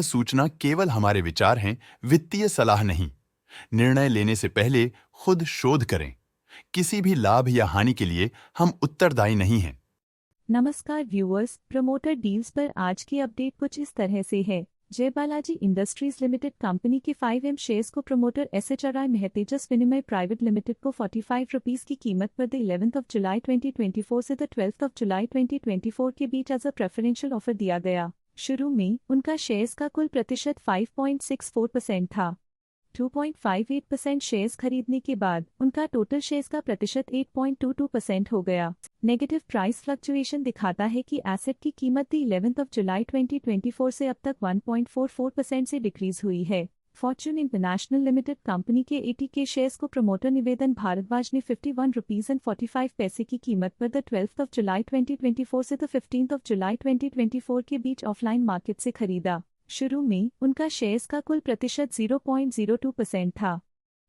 सूचना केवल हमारे विचार हैं, वित्तीय सलाह नहीं। निर्णय लेने से पहले खुद शोध करें। किसी भी लाभ या हानि के लिए हम उत्तरदायी नहीं हैं। नमस्कार व्यूअर्स, प्रमोटर डील्स पर आज की अपडेट कुछ इस तरह से है। जय बालाजी इंडस्ट्रीज लिमिटेड कंपनी के 5M शेयर्स को प्रमोटर SHRI मेहतेजस विनिमय प्राइवेट लिमिटेड को 45 रुपीस की कीमत पर द 11th of July 2024 से द 12th of July 2024 के बीच एज अ प्रेफरेंशियल ऑफर दिया गया। शुरू में उनका शेयर्स का कुल प्रतिशत 5.64% था। 2.58% शेयर्स खरीदने के बाद उनका टोटल शेयर्स का प्रतिशत 8.22% हो गया। नेगेटिव प्राइस फ्लक्चुएशन दिखाता है कि एसेट की कीमत दी 11th of July 2024 से अब तक 1.44% से डिक्रीज हुई है। फॉर्च्यून इंटरनेशनल लिमिटेड कंपनी के 80 के शेयर्स को प्रमोटर निवेदन भारद्वाज ने 51 रुपीस एंड 45 पैसे की कीमत पर द 12th of July 2024 से द 15th of July 2024 के बीच ऑफलाइन मार्केट से खरीदा। शुरू में उनका शेयर्स का कुल प्रतिशत 0.02% था।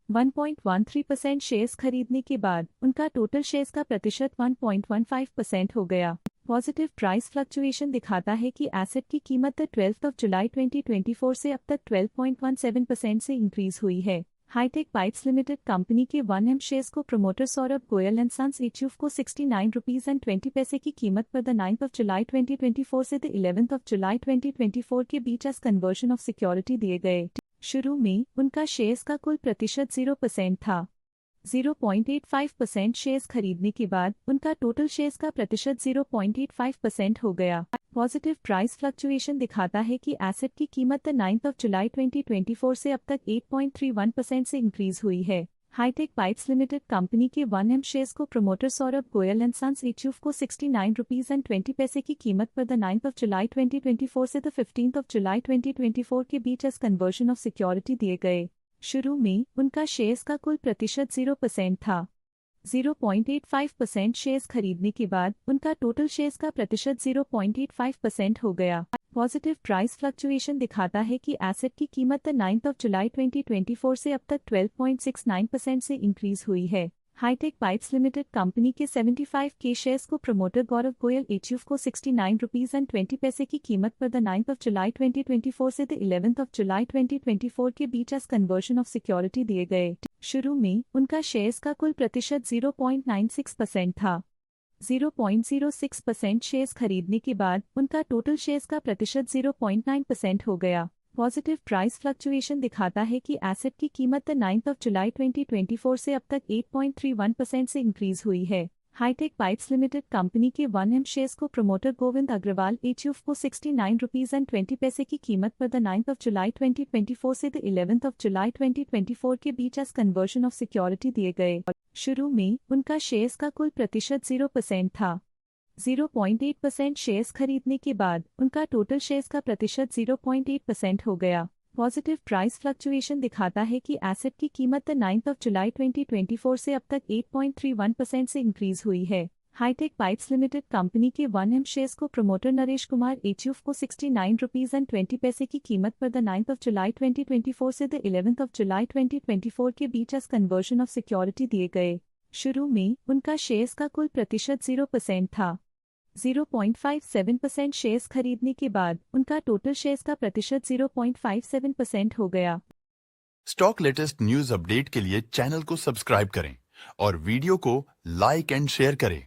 1.13% शेयर्स खरीदने के बाद उनका टोटल शेयर्स का प्रतिशत 1.15% हो गया। पॉजिटिव प्राइस फ्लक्चुएशन दिखाता है कि एसेट की कीमत द 12th of July 2024 से अब तक 12.17% से इंक्रीज हुई है। हाईटेक पाइप्स लिमिटेड कंपनी के 1M शेयर्स को promoter Saurabh Goyal and sons HUF को 69 रुपीस एंड 20 पैसे की कीमत पर द 9th of July 2024 से द 11th of July 2024 के बीच एज कन्वर्जन ऑफ सिक्योरिटी दिए गए। शुरू में उनका शेयर्स का कुल प्रतिशत 0% था। 0.85% शेयर्स खरीदने के बाद उनका टोटल शेयर्स का प्रतिशत 0.85% हो गया। पॉजिटिव प्राइस फ्लक्चुएशन दिखाता है कि एसेट की कीमत द 9th of July 2024 से अब तक 8.31% से इंक्रीज हुई है। हाईटेक पाइप्स लिमिटेड कंपनी के 1M शेयर्स को promoter Saurabh Goyal and sons HUF को 69 रुपीस एंड 20 पैसे की कीमत पर द 9th of July 2024 से द 15th of July 2024 के बीच एज कन्वर्जन ऑफ सिक्योरिटी दिए गए। शुरू में उनका शेयर्स का कुल प्रतिशत 0% था। 0.85% शेयर्स खरीदने के बाद उनका टोटल शेयर्स का प्रतिशत 0.85% हो गया। पॉजिटिव प्राइस फ्लक्चुएशन दिखाता है कि एसेट की कीमत द 9th of July 2024 से अब तक 12.69% से इंक्रीज हुई है। हाईटेक पाइप्स लिमिटेड कंपनी के 75 के शेयर्स को प्रमोटर गौरव गोयल HUF को 69 रुपीस एंड 20 पैसे की कीमत पर द 9th of July 2024 से द 11th of July 2024 के बीच एज कन्वर्जन ऑफ सिक्योरिटी दिए गए। शुरू में उनका शेयर्स का कुल प्रतिशत 0.96% था। 0.06% शेयर्स खरीदने के बाद उनका टोटल शेयर्स का प्रतिशत 0.9% हो गया। पॉजिटिव प्राइस फ्लक्चुएशन दिखाता है कि एसेट की कीमत द 9th of July 2024 से अब तक 8.31% से इंक्रीज हुई है। हाईटेक पाइप्स लिमिटेड कंपनी के 1M शेयर्स को प्रमोटर गोविंद अग्रवाल HUF को 69 रुपीस एंड 20 पैसे की कीमत पर द 9th of July 2024 से द 11th of July 2024 के बीच एज कन्वर्जन ऑफ सिक्योरिटी दिए गए। शुरू में उनका शेयर्स का कुल प्रतिशत 0% था। 0.8% शेयर्स खरीदने के बाद उनका टोटल शेयर्स का प्रतिशत 0.8% हो गया। पॉजिटिव प्राइस फ्लक्चुएशन दिखाता है कि एसेट की कीमत द 9th of July 2024 से अब तक 8.31% से इंक्रीज हुई है। हाईटेक पाइप्स लिमिटेड कंपनी के 1M शेयर्स को प्रमोटर नरेश कुमार HUF को 69 रुपीस एंड 20 पैसे की कीमत पर द 9th of July 2024 से द 11th of July 2024 के बीच एज कन्वर्जन ऑफ सिक्योरिटी दिए गए। शुरू में उनका शेयर्स का कुल प्रतिशत 0% था। 0.57% शेयर्स खरीदने के बाद उनका टोटल शेयर्स का प्रतिशत 0.57% हो गया। स्टॉक लेटेस्ट न्यूज अपडेट के लिए चैनल को सब्सक्राइब करें और वीडियो को लाइक एंड शेयर करें।